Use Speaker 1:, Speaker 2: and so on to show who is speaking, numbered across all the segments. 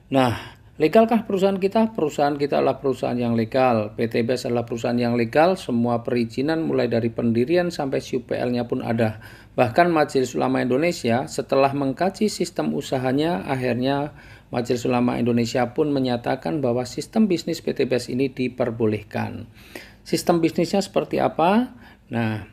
Speaker 1: Nah, legalkah perusahaan kita? Perusahaan kita adalah perusahaan yang legal. PT BES adalah perusahaan yang legal. Semua perizinan mulai dari pendirian sampai SUPL-nya pun ada. Bahkan Majelis Ulama Indonesia setelah mengkaji sistem usahanya, akhirnya Majelis Ulama Indonesia pun menyatakan bahwa sistem bisnis PT BES ini diperbolehkan. Sistem bisnisnya seperti apa? Nah,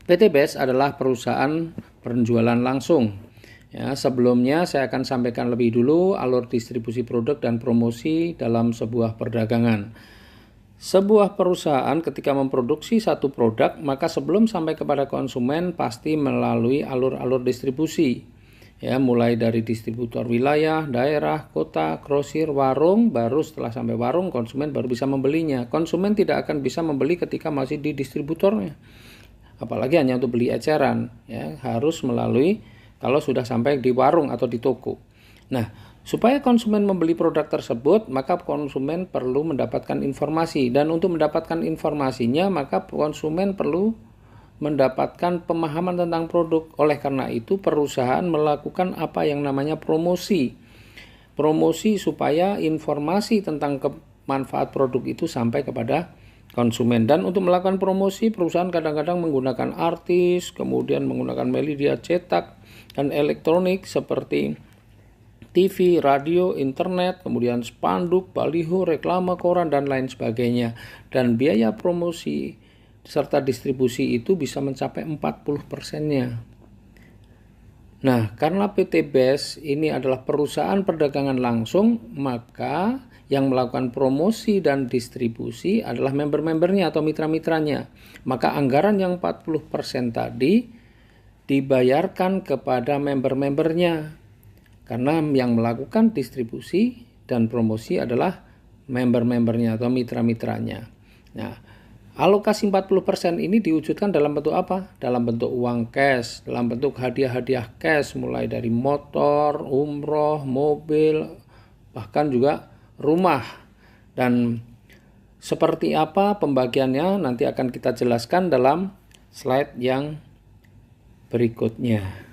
Speaker 1: PT BES adalah perusahaan penjualan langsung. Ya, sebelumnya saya akan sampaikan lebih dulu alur distribusi produk dan promosi dalam sebuah perdagangan. Sebuah perusahaan ketika memproduksi satu produk, maka sebelum sampai kepada konsumen pasti melalui alur-alur distribusi. Ya, mulai dari distributor wilayah, daerah, kota, grosir, warung, baru setelah sampai warung konsumen baru bisa membelinya. Konsumen tidak akan bisa membeli ketika masih di distributornya. Apalagi hanya untuk beli eceran, ya, harus melalui kalau sudah sampai di warung atau di toko. Nah, supaya konsumen membeli produk tersebut, maka konsumen perlu mendapatkan informasi. Dan untuk mendapatkan informasinya, maka konsumen perlu mendapatkan pemahaman tentang produk. Oleh karena itu, perusahaan melakukan apa yang namanya promosi. Promosi supaya informasi tentang manfaat produk itu sampai kepada konsumen. Dan untuk melakukan promosi, perusahaan kadang-kadang menggunakan artis, kemudian menggunakan media cetak dan elektronik seperti TV, radio, internet, kemudian spanduk, baliho, reklame, koran, dan lain sebagainya. Dan biaya promosi serta distribusi itu bisa mencapai 40%-nya. Nah, karena PT BES ini adalah perusahaan perdagangan langsung, maka yang melakukan promosi dan distribusi adalah member-membernya atau mitra-mitranya. Maka anggaran yang 40% tadi dibayarkan kepada member-membernya. Karena yang melakukan distribusi dan promosi adalah member-membernya atau mitra-mitranya. Nah, alokasi 40% ini diwujudkan dalam bentuk apa? Dalam bentuk uang cash, dalam bentuk hadiah-hadiah cash mulai dari motor, umroh, mobil, bahkan juga rumah. Dan seperti apa pembagiannya nanti akan kita jelaskan dalam slide yang berikutnya.